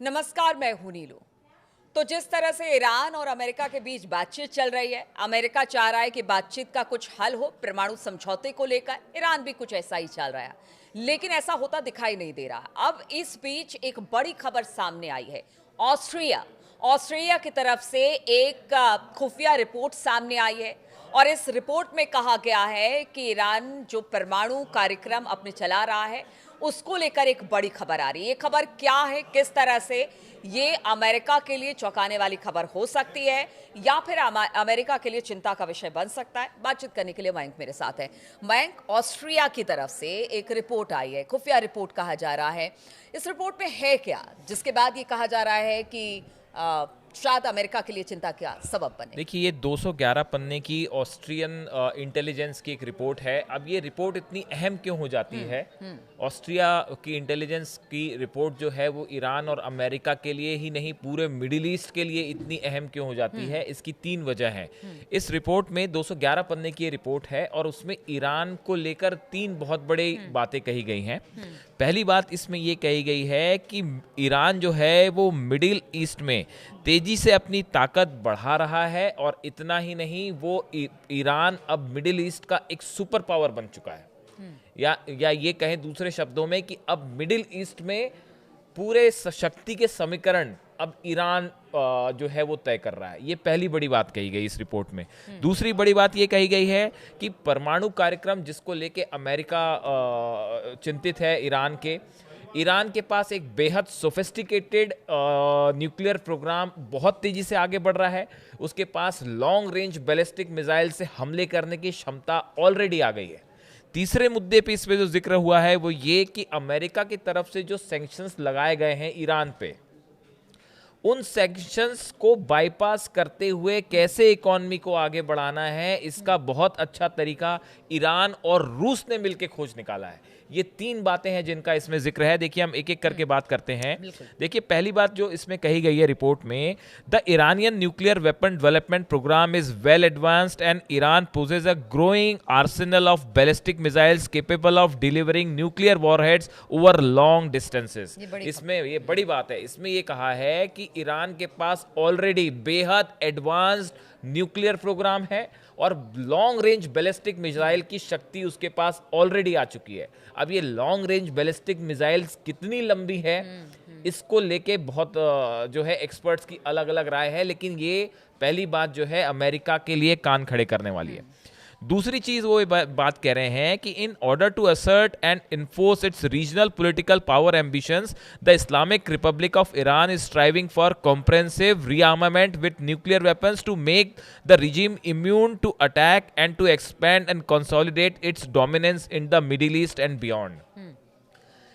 नमस्कार, मैं हूं नीलू। तो जिस तरह से ईरान और अमेरिका के बीच बातचीत चल रही है, अमेरिका चाह रहा है कि बातचीत का कुछ हल हो परमाणु समझौते को लेकर। ईरान भी कुछ ऐसा ही चल रहा है, लेकिन ऐसा होता दिखाई नहीं दे रहा। अब इस बीच एक बड़ी खबर सामने आई है। ऑस्ट्रिया ऑस्ट्रेलिया की तरफ से एक खुफिया रिपोर्ट सामने आई है और इस रिपोर्ट में कहा गया है कि ईरान जो परमाणु कार्यक्रम अपने चला रहा है उसको लेकर एक बड़ी खबर आ रही है। ये खबर क्या है, किस तरह से ये अमेरिका के लिए चौंकाने वाली खबर हो सकती है या फिर अमेरिका के लिए चिंता का विषय बन सकता है, बातचीत करने के लिए मयंक मेरे साथ है। मयंक, ऑस्ट्रिया की तरफ से एक रिपोर्ट आई है, खुफिया रिपोर्ट कहा जा रहा है। इस रिपोर्ट में है क्या जिसके बाद ये कहा जा रहा है कि शायद अमेरिका के लिए चिंता का सबब बने? देखिए, ये 211 पन्ने की ऑस्ट्रियन इंटेलिजेंस की एक रिपोर्ट है। अब ये रिपोर्ट इतनी अहम क्यों हो जाती है? ऑस्ट्रिया की इंटेलिजेंस की रिपोर्ट जो है वो ईरान और अमेरिका के लिए ही नहीं, पूरे मिडिल ईस्ट के लिए इतनी अहम क्यों हो जाती है? इसकी 3 वजह हैं। इस रिपोर्ट में 211 पन्ने की ये रिपोर्ट है और उसमें ईरान को लेकर 3 बहुत बड़ी बातें कही गई हैं। पहली बात इसमें ये कही गई है कि ईरान जो है वो मिडिल ईस्ट में तेजी से अपनी ताकत बढ़ा रहा है और इतना ही नहीं, वो ईरान अब मिडिल ईस्ट का एक सुपर पावर बन चुका है। या ये कहें दूसरे शब्दों में कि अब मिडिल ईस्ट में पूरे शक्ति के समीकरण अब ईरान जो है वो तय कर रहा है। ये पहली बड़ी बात कही गई इस रिपोर्ट में। दूसरी बड़ी बात ये कही गई है कि परमाणु कार्यक्रम जिसको लेके अमेरिका चिंतित है, ईरान के पास एक बेहद सोफिस्टिकेटेड न्यूक्लियर प्रोग्राम बहुत तेजी से आगे बढ़ रहा है। उसके पास लॉन्ग रेंज बैलिस्टिक मिसाइल से हमले करने की क्षमता ऑलरेडी आ गई है। तीसरे मुद्दे पे इसमें जो जिक्र हुआ है वो ये कि अमेरिका की तरफ से जो सैंक्शंस लगाए गए हैं ईरान पे, उन सैंक्शंस को बाईपास करते हुए कैसे इकोनॉमी को आगे बढ़ाना है, इसका बहुत अच्छा तरीका ईरान और रूस ने मिलकर खोज निकाला है। ये 3 बातें हैं जिनका इसमें जिक्र है। देखिए, हम एक एक करके बात करते हैं। देखिए, पहली बात जो इसमें कही गई है रिपोर्ट में, the Iranian nuclear weapon development programme is well advanced and Iran possesses a growing arsenal of ballistic missiles capable of delivering nuclear warheads over long distances. इसमें ये बड़ी बात है, इसमें ये कहा है कि ईरान के पास ऑलरेडी बेहद एडवांस्ड न्यूक्लियर प्रोग्राम है और लॉन्ग रेंज बैलिस्टिक मिसाइल की शक्ति उसके पास ऑलरेडी आ चुकी है। अब ये लॉन्ग रेंज बैलिस्टिक मिसाइल्स कितनी लंबी है, इसको लेके बहुत जो है एक्सपर्ट्स की अलग अलग राय है, लेकिन ये पहली बात जो है अमेरिका के लिए कान खड़े करने वाली है। दूसरी चीज वो बात कह रहे हैं कि in order to assert and enforce its regional political power ambitions, the Islamic Republic of Iran is striving for comprehensive rearmament with nuclear weapons to make the regime immune to attack and to expand and consolidate its dominance in the Middle East and beyond.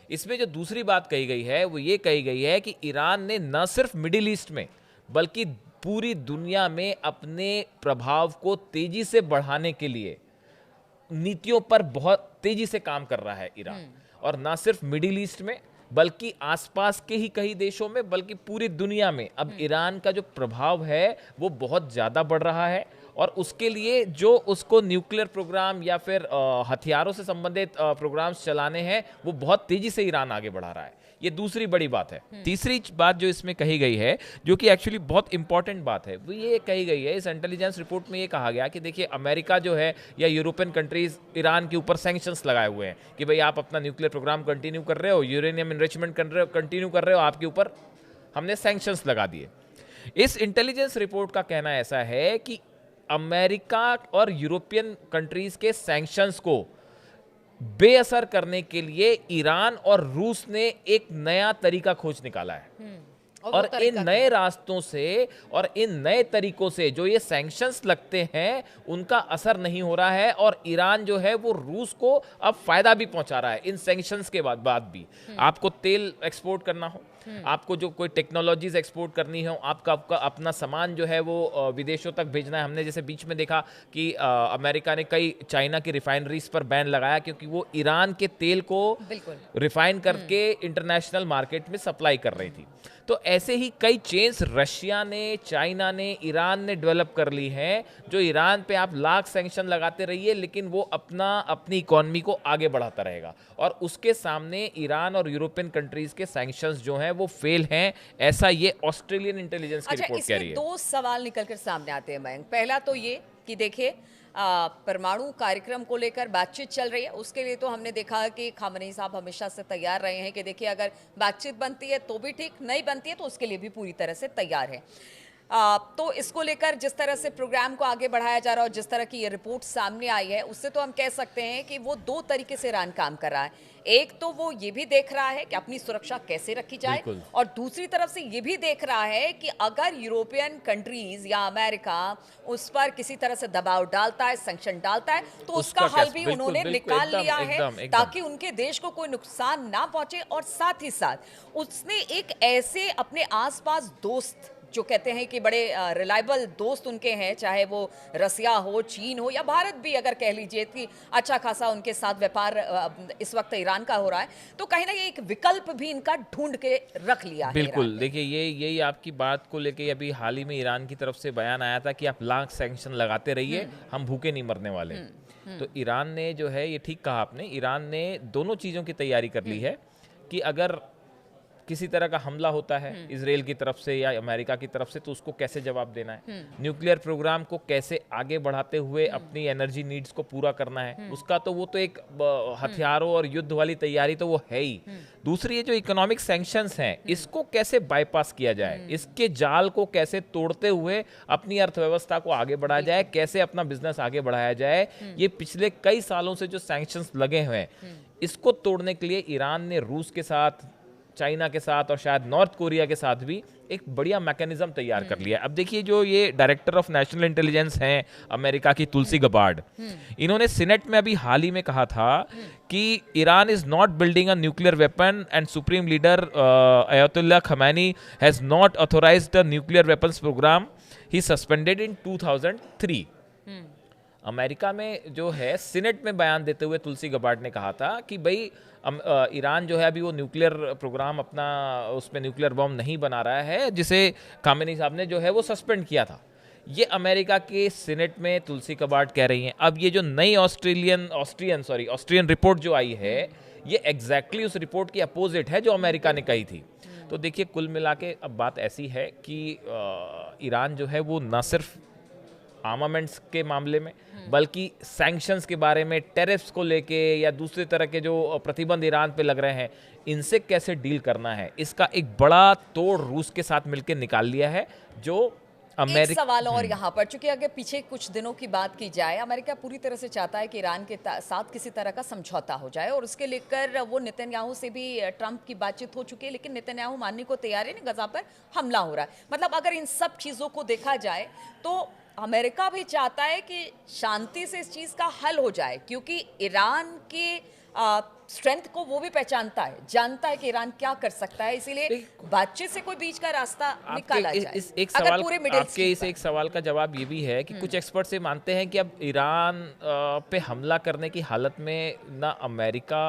इसमें जो दूसरी बात कही गई है वो ये कही गई है कि ईरान ने न सिर्फ मिडिल ईस्ट में बल्कि पूरी दुनिया में अपने प्रभाव को तेजी से बढ़ाने के लिए नीतियों पर बहुत तेजी से काम कर रहा है ईरान। और ना सिर्फ मिडिल ईस्ट में बल्कि आसपास के ही कई देशों में, बल्कि पूरी दुनिया में अब ईरान का जो प्रभाव है वो बहुत ज़्यादा बढ़ रहा है। और उसके लिए जो उसको न्यूक्लियर प्रोग्राम या फिर हथियारों से संबंधित प्रोग्राम्स चलाने हैं वो बहुत तेजी से ईरान आगे बढ़ा रहा है। ये दूसरी बड़ी बात है। तीसरी बात जो इसमें कही गई है, जो कि एक्चुअली बहुत इंपॉर्टेंट बात है, वो ये कही गई है इस इंटेलिजेंस रिपोर्ट में। ये कहा गया कि देखिए, अमेरिका जो है या यूरोपियन कंट्रीज ईरान के ऊपर सैंक्शंस लगाए हुए हैं कि भाई आप अपना न्यूक्लियर प्रोग्राम कंटिन्यू कर रहे हो, यूरेनियम इनरिचमेंट कंटिन्यू कर रहे हो, आपके ऊपर हमने सैंक्शंस लगा दिए। इस इंटेलिजेंस रिपोर्ट का कहना ऐसा है कि अमेरिका और यूरोपियन कंट्रीज के सैंक्शंस को बेअसर करने के लिए ईरान और रूस ने एक नया तरीका खोज निकाला है। और इन नए रास्तों से और इन नए तरीकों से जो ये सैंक्शंस लगते हैं उनका असर नहीं हो रहा है और ईरान जो है वो रूस को अब फायदा भी पहुंचा रहा है इन सैंक्शंस के बाद भी। आपको तेल एक्सपोर्ट करना हो, आपको जो कोई टेक्नोलॉजीज एक्सपोर्ट करनी हो, आपका अपना सामान जो है वो विदेशों तक भेजना है। हमने जैसे बीच में देखा कि अमेरिका ने कई चाइना की रिफाइनरीज पर बैन लगाया क्योंकि वो ईरान के तेल को रिफाइन करके इंटरनेशनल मार्केट में सप्लाई कर रही थी। तो ऐसे ही कई चेन्स रशिया ने, चाइना ने, ईरान ने डेवलप कर ली हैं, जो ईरान पे आप लाख सैंक्शन लगाते रहिए लेकिन वो अपनी इकोनॉमी को आगे बढ़ाता रहेगा, और उसके सामने ईरान और यूरोपियन कंट्रीज के सैंक्शंस जो हैं वो फेल हैं, ऐसा ये ऑस्ट्रेलियन इंटेलिजेंस की रिपोर्ट कह रही है। दो सवाल निकलकर सामने आते हैं मयंक। पहला तो ये कि देखिए परमाणु कार्यक्रम को लेकर बातचीत चल रही है, उसके लिए तो हमने देखा कि खामनेई साहब हमेशा से तैयार रहे हैं कि देखिए अगर बातचीत बनती है तो भी ठीक, नहीं बनती है तो उसके लिए भी पूरी तरह से तैयार है। तो इसको लेकर जिस तरह से प्रोग्राम को आगे बढ़ाया जा रहा है और जिस तरह की ये रिपोर्ट सामने आई है, उससे तो हम कह सकते हैं कि वो दो तरीके से ईरान काम कर रहा है। एक तो वो ये भी देख रहा है कि अपनी सुरक्षा कैसे रखी जाए, और दूसरी तरफ से ये भी देख रहा है कि अगर यूरोपियन कंट्रीज या अमेरिका उस पर किसी तरह से दबाव डालता है, सैंक्शन डालता है, तो उसका हल भी उन्होंने निकाल लिया है ताकि उनके देश को कोई नुकसान ना पहुंचे। और साथ ही साथ उसने एक ऐसे अपने आसपास दोस्त जो कहते हैं कि बड़े रिलायबल दोस्त उनके हैं, चाहे वो रसिया हो, चीन हो या भारत भी, अगर कह लीजिए कि अच्छा खासा उनके साथ व्यापार इस वक्त ईरान का हो रहा है, तो कहीं ना कहीं एक विकल्प भी इनका ढूंढ के रख लिया है। बिल्कुल, देखिए यही आपकी बात को लेके अभी हाल ही में ईरान की तरफ से बयान आया था कि आप लाख सैंक्शन लगाते रहिए, हम भूखे नहीं मरने वाले। तो ईरान ने जो है, ये ठीक कहा आपने, ईरान ने दोनों चीज़ों की तैयारी कर ली है कि अगर किसी तरह का हमला होता है इजराइल की तरफ से या अमेरिका की तरफ से, तो उसको कैसे जवाब देना है, न्यूक्लियर प्रोग्राम को कैसे आगे बढ़ाते हुए अपनी एनर्जी नीड्स को पूरा करना है, उसका तो वो तो एक हथियारों और युद्ध वाली तैयारी तो वो है ही। दूसरी ये जो इकोनॉमिक सैंक्शंस हैं, इसको कैसे बाईपास किया जाए, इसके जाल को कैसे तोड़ते हुए अपनी अर्थव्यवस्था को आगे बढ़ाया जाए, कैसे अपना बिजनेस आगे बढ़ाया जाए। ये पिछले कई सालों से जो सैंक्शंस लगे हुए हैं, इसको तोड़ने के लिए ईरान ने रूस के साथ, चाइना के साथ और शायद नॉर्थ कोरिया के साथ भी एक बढ़िया मैकेनिज्म तैयार कर लिया है। अब देखिए, जो ये डायरेक्टर ऑफ नेशनल इंटेलिजेंस हैं अमेरिका की, तुलसी गबार्ड, इन्होंने सीनेट में अभी हाल ही में कहा था कि Iran is not building a nuclear weapon and supreme leader Ayatollah Khamenei has not authorised the nuclear weapons programme he suspended in 2003। America में जो है सीनेट में बयान देते हुए तुलसी गबार्ड ने कहा था कि भाई ईरान जो है अभी वो न्यूक्लियर प्रोग्राम अपना, उसमें न्यूक्लियर बम नहीं बना रहा है, जिसे खामेनी साहब ने जो है वो सस्पेंड किया था। ये अमेरिका के सीनेट में तुलसी गबार्ड कह रही हैं। अब ये जो नई ऑस्ट्रियन रिपोर्ट जो आई है, ये एग्जैक्टली उस रिपोर्ट की अपोजिट है जो अमेरिका ने कही थी। तो देखिए, कुल मिला के अब बात ऐसी है कि ईरान जो है वो न सिर्फ आर्मामेंट्स के मामले में, बल्कि सैंक्शंस के बारे में, टेरिफ्स को लेके या दूसरे तरह के जो प्रतिबंध ईरान पे लग रहे हैं, इनसे कैसे डील करना है, इसका एक बड़ा तोड़ रूस के साथ मिलकर निकाल लिया है। जो एक सवाल और यहाँ पर, चूंकि अगर पीछे कुछ दिनों की बात की जाए, अमेरिका पूरी तरह से चाहता है कि ईरान के साथ किसी तरह का समझौता हो जाए, और उसके लेकर वो नेतन्याहू से भी ट्रंप की बातचीत हो चुकी है, लेकिन नेतन्याहू मानने को तैयार है, गजा पर हमला हो रहा है। मतलब अगर इन सब चीज़ों को देखा जाए तो अमेरिका भी चाहता है कि शांति से इस चीज़ का हल हो जाए, क्योंकि ईरान की स्ट्रेंथ को वो भी पहचानता है, जानता है कि ईरान क्या कर सकता है, इसीलिए बातचीत से कोई बीच का रास्ता निकाला जाए। एक सवाल का जवाब ये भी है कि कुछ एक्सपर्ट ये मानते हैं कि अब ईरान पे हमला करने की हालत में ना अमेरिका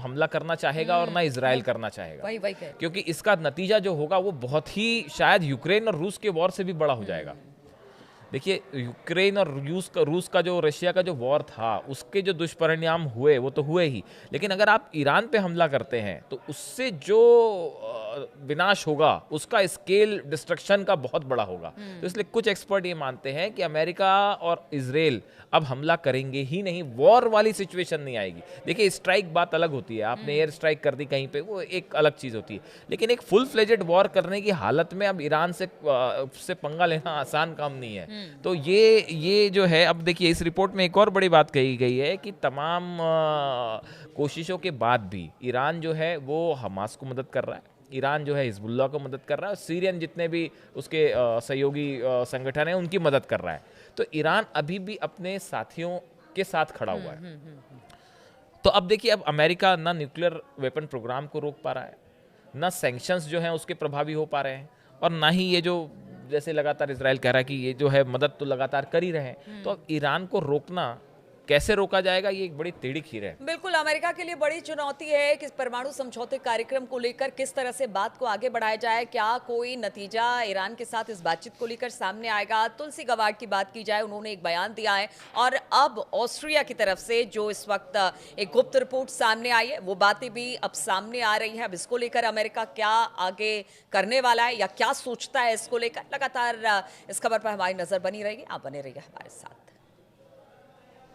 हमला करना चाहेगा और ना इजराइल करना चाहेगा, वही क्योंकि इसका नतीजा जो होगा वो बहुत ही शायद यूक्रेन और रूस के वॉर से भी बड़ा हो जाएगा। देखिए, यूक्रेन और रूस का जो, रशिया का जो वॉर था, उसके जो दुष्परिणाम हुए वो तो हुए ही, लेकिन अगर आप ईरान पे हमला करते हैं तो उससे जो विनाश होगा, उसका स्केल डिस्ट्रक्शन का बहुत बड़ा होगा। तो इसलिए कुछ एक्सपर्ट ये मानते हैं कि अमेरिका और इजराइल अब हमला करेंगे ही नहीं, वॉर वाली सिचुएशन नहीं आएगी। देखिए, स्ट्राइक बात अलग होती है, आपने एयर स्ट्राइक कर दी कहीं पे, वो एक अलग चीज़ होती है, लेकिन एक फुल फ्लेजेड वॉर करने की हालत में अब ईरान से पंगा लेना आसान काम नहीं है। तो ये जो है, अब देखिए इस रिपोर्ट में एक और बड़ी बात कही गई है कि तमाम कोशिशों के बाद भी ईरान जो है वो हमास को मदद कर रहा है, ईरान जो है हिजबुल्लाह को मदद कर रहा है, सीरियन जितने भी उसके सहयोगी संगठन हैं उनकी मदद कर रहा है। तो ईरान अभी भी अपने साथियों के साथ खड़ा हुआ है। तो अब देखिए, अब अमेरिका ना न्यूक्लियर वेपन प्रोग्राम को रोक पा रहा है, ना सैंक्शंस जो हैं उसके प्रभावी हो पा रहे हैं, और ना ही ये जो जैसे लगातार इजराइल कह रहा है कि ये जो है मदद तो लगातार कर ही रहे हैं। तो अब ईरान को रोकना कैसे रोका जाएगा, ये एक बड़ी टेढ़ी खीर है। बिल्कुल, अमेरिका के लिए बड़ी चुनौती है कि परमाणु समझौते कार्यक्रम को लेकर किस तरह से बात को आगे बढ़ाया जाए। क्या कोई नतीजा ईरान के साथ इस बातचीत को लेकर सामने आएगा? तुलसी गवाड की बात की जाए, उन्होंने एक बयान दिया है और अब ऑस्ट्रिया की तरफ से जो इस वक्त एक गुप्त रिपोर्ट सामने आई है, वो बातें भी अब सामने आ रही हैं। अब इसको लेकर अमेरिका क्या आगे करने वाला है या क्या सोचता है इसको लेकर, लगातार इस खबर पर हमारी नजर बनी रहेगी। आप बने रहिए हमारे साथ।